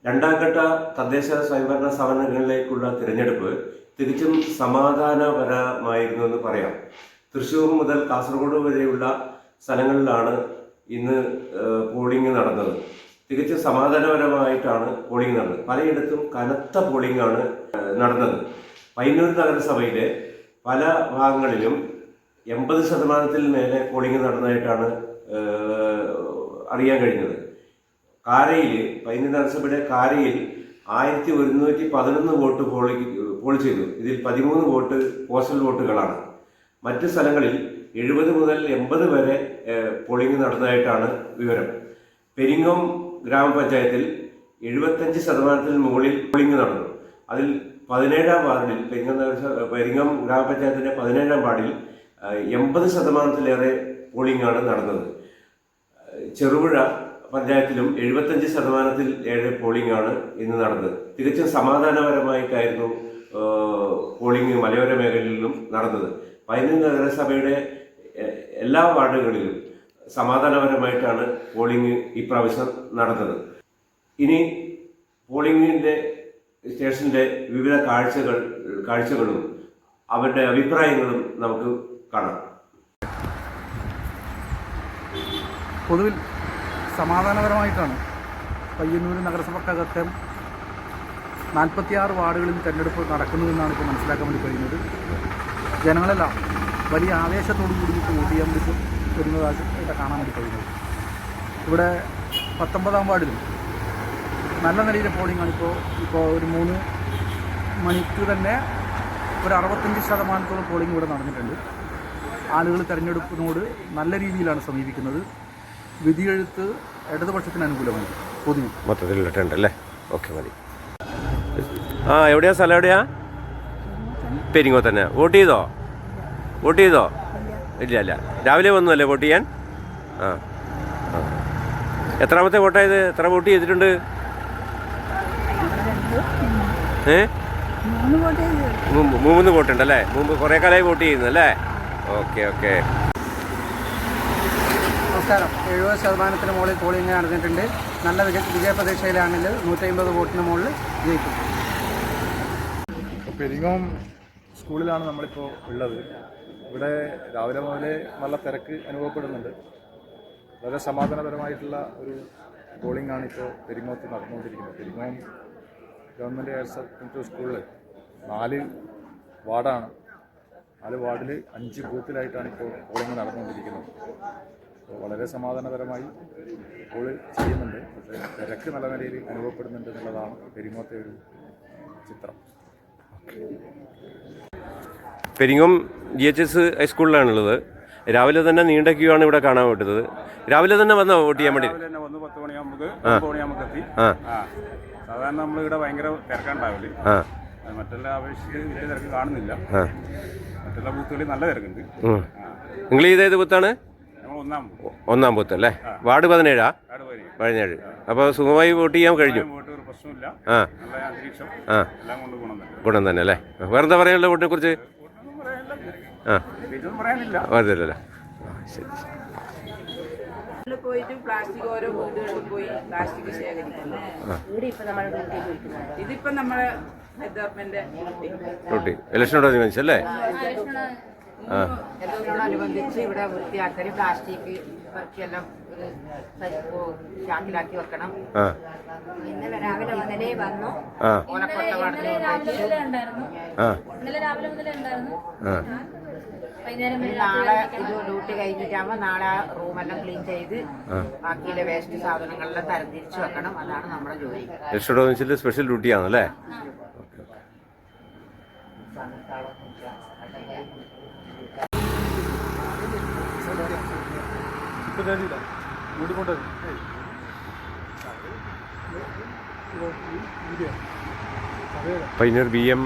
രണ്ടാം ഘട്ട തദ്ദേശ സ്വയംഭരണ സ്ഥാപനങ്ങളിലേക്കുള്ള തിരഞ്ഞെടുപ്പ് തികച്ചും സമാധാനപരമായിരുന്നു എന്ന് പറയാം. തൃശ്ശൂർ മുതൽ കാസർഗോഡ് വരെയുള്ള സ്ഥലങ്ങളിലാണ് ഇന്ന് പോളിംഗ് നടന്നത്. തികച്ചും സമാധാനപരമായിട്ടാണ് പോളിംഗ് നടന്നത്. പലയിടത്തും കനത്ത പോളിംഗ് ആണ് നടന്നത്. പയ്യന്നൂർ നഗരസഭയിലെ പല ഭാഗങ്ങളിലും 80% മേലെ പോളിംഗ് നടന്നതായിട്ടാണ് അറിയാൻ കഴിഞ്ഞത്. കാരയിൽ, പയ്യന്നൂർ നഗരസഭയുടെ കാരയിൽ 1111 വോട്ട് പോൾ ചെയ്തു. ഇതിൽ 13 വോട്ട് പോസ്റ്റൽ വോട്ടുകളാണ്. മറ്റ് സ്ഥലങ്ങളിൽ 70 മുതൽ 80 വരെ പോളിംഗ് നടന്നതായിട്ടാണ് വിവരം. പെരിങ്ങോം ഗ്രാമപഞ്ചായത്തിൽ 75% മുകളിൽ പോളിംഗ് നടന്നു. അതിൽ 17-ാം വാർഡിൽ, പെരിങ്ങോം ഗ്രാമപഞ്ചായത്തിൻ്റെ 17-ാം വാർഡിൽ 80%-ലേറെ പോളിംഗ് ആണ് നടന്നത്. ചെറുപുഴ പഞ്ചായത്തിലും 75%-ലേറെ പോളിംഗ് ആണ് ഇന്ന് നടന്നത്. തികച്ചും സമാധാനപരമായിട്ടായിരുന്നു പോളിംഗ് മലയോര മേഖലയിലും നടന്നത്. പയ്യന്നൂർ നഗരസഭയുടെ എല്ലാ വാർഡുകളിലും സമാധാനപരമായിട്ടാണ് പോളിംഗ് ഇപ്രാവശ്യം നടന്നത്. ഇനി പോളിംഗിൻ്റെ സ്റ്റേഷൻ്റെ വിവിധ കാഴ്ചകളും അവരുടെ അഭിപ്രായങ്ങളും നമുക്ക് കാണാം. പൊതുവിൽ സമാധാനപരമായിട്ടാണ് പയ്യന്നൂർ നഗരസഭക്കകത്തെ 46 വാർഡുകളിൽ തെരഞ്ഞെടുപ്പ് നടക്കുന്നതെന്നാണ് ഇപ്പോൾ മനസ്സിലാക്കാൻ വേണ്ടി കഴിയുന്നത്. ജനങ്ങളെല്ലാം വലിയ ആവേശത്തോടു കൂടി വോട്ട് ചെയ്യാൻ വേണ്ടി വരുന്നതായിട്ട് കാണാൻ വേണ്ടി കഴിയുന്നത്. ഇവിടെ 19-ാം വാർഡിലും നല്ല നിലയിലെ പോളിംഗാണ്. ഇപ്പോൾ ഒരു 3 മണിക്ക് തന്നെ ഒരു 65% പോളിംഗ് ഇവിടെ നടന്നിട്ടുണ്ട്. ആളുകൾ തെരഞ്ഞെടുപ്പിനോട് നല്ല രീതിയിലാണ് സമീപിക്കുന്നത്. വിധിയെഴുത്ത് ഇടതുപക്ഷത്തിന് അനുകൂലമാണ് പൊതുവെ മൊത്തത്തിലുണ്ടല്ലേ. ഓക്കെ, മതി. എവിടെയാ സ്ഥലം? എവിടെയാ? പെരിങ്ങോ തന്നെ. വോട്ട് ചെയ്തോ? ഇല്ല. രാവിലെ വന്നല്ലേ വോട്ട് ചെയ്യാൻ? എത്രാമത്തെ വോട്ടായത്? എത്ര വോട്ട് ചെയ്തിട്ടുണ്ട്? 3 വോട്ടുണ്ടല്ലേ. മുമ്പ് കുറേ കാലമായി വോട്ട് ചെയ്യുന്നല്ലേ. ഓക്കെ. നമസ്കാരം. 70% മുകളിൽ പോളിംഗ് നടന്നിട്ടുണ്ട്. നല്ല വിജയപ്രതീക്ഷയിലാണെങ്കിൽ 150 വോട്ടിന് മുകളിൽ ജയിക്കും. പെരിങ്ങോം സ്കൂളിലാണ് നമ്മളിപ്പോൾ ഉള്ളത്. ഇവിടെ രാവിലെ മുതലേ നല്ല തിരക്ക് അനുഭവപ്പെടുന്നുണ്ട്. വളരെ സമാധാനപരമായിട്ടുള്ള ഒരു പോളിംഗ് ആണ് ഇപ്പോൾ പെരിങ്ങോത്ത് നടന്നുകൊണ്ടിരിക്കുന്നത്. പെരിങ്ങോം ഗവൺമെൻറ് ഹയർ സെക്കൻഡറി സ്കൂളിൽ 4 വാർഡാണ്. 4 വാർഡിൽ 5 ബൂത്തിലായിട്ടാണ് ഇപ്പോൾ പോളിംഗ് നടന്നുകൊണ്ടിരിക്കുന്നത്. അപ്പോൾ വളരെ സമാധാനപരമായി പോൾ ചെയ്യുന്നുണ്ട്. പക്ഷേ തിരക്ക് നല്ല നിലയിൽ അനുഭവപ്പെടുന്നുണ്ട് എന്നുള്ളതാണ് പെരിങ്ങോത്തെ ഒരു ചിത്രം. പെരിങ്ങോം GHS ഹൈസ്കൂളിലാണുള്ളത്. രാവിലെ തന്നെ നീണ്ട ക്യൂ ആണ് ഇവിടെ കാണാൻ പറ്റുന്നത്. രാവിലെ തന്നെ വന്നോ വോട്ട് ചെയ്യാൻ വേണ്ടി? 10 മണിയാകുമ്പോൾ എത്തി. സാധാരണ നമ്മളിവിടെ ഭയങ്കര തിരക്കുണ്ടാവില്ല. മറ്റുള്ള അപേക്ഷിച്ച് വലിയ തിരക്ക് കാണുന്നില്ല. മറ്റുള്ള ബൂത്തുകളിൽ നല്ല തിരക്കുണ്ട്. നിങ്ങൾ ഏത് ബൂത്താണ്? ഒന്നാം ബൂത്ത് അല്ലേ. വാർഡ് 17. അപ്പോൾ സുഖമായി വോട്ട് ചെയ്യാൻ കഴിഞ്ഞു. ഗുണം തന്നെ അല്ലേ. വേറെന്താ പറയാനുള്ള വോട്ടിനെ കുറിച്ച്? പറഞ്ഞില്ലല്ലോ. ശരി. പോയിട്ട് പ്ലാസ്റ്റിക് ഓരോ വീടുകളിൽ പോയി പ്ലാസ്റ്റിക് ശേഖരിക്കുന്നത്. ഇതിപ്പോ നമ്മളെ ഡ്യൂട്ടി ഇലക്ഷനോടനുബന്ധിച്ചല്ലേ? ഇലക്ഷനോടനുബന്ധിച്ച് ഇവിടെ വൃത്തിയാക്കൽ, പ്ലാസ്റ്റിക് എല്ലാം ചാക്കിലാക്കി വെക്കണം. ഇന്നലെ രാവിലെ മുതലേ വന്നു. ഓലക്കൊട്ട നാളെ ഇത് ഡ്യൂട്ടി കഴിഞ്ഞിട്ടാകുമ്പോൾ നാളെ റൂമെല്ലാം ക്ലീൻ ചെയ്ത് ബാക്കിയിലെ വേസ്റ്റ് സാധനങ്ങളെല്ലാം തരംതിരിച്ചു വെക്കണം. അതാണ് നമ്മുടെ ജോലി. ഇലക്ഷനോടനുബന്ധിച്ച് സ്പെഷ്യൽ ഡ്യൂട്ടിയാണല്ലേ? പയ്യന്നൂർ BM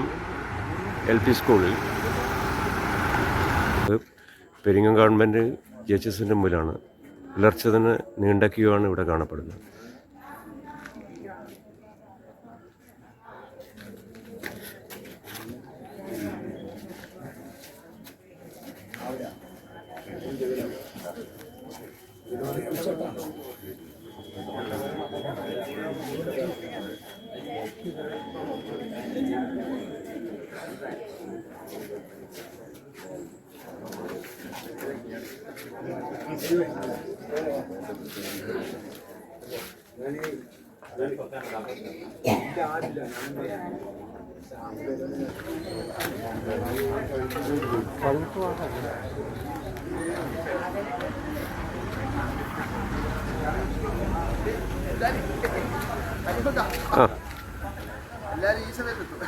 LP സ്കൂളിൽ പെരിങ്ങോം ഗവൺമെൻറ് GHSൻ്റെ മുമ്പിലാണ്. പുലർച്ചെ തന്നെ നീണ്ട ക്യൂ ആണ് ഇവിടെ കാണപ്പെടുന്നത്. Gracias. ആ എല്ലാവരും ഈ സമയത്ത് എത്തും.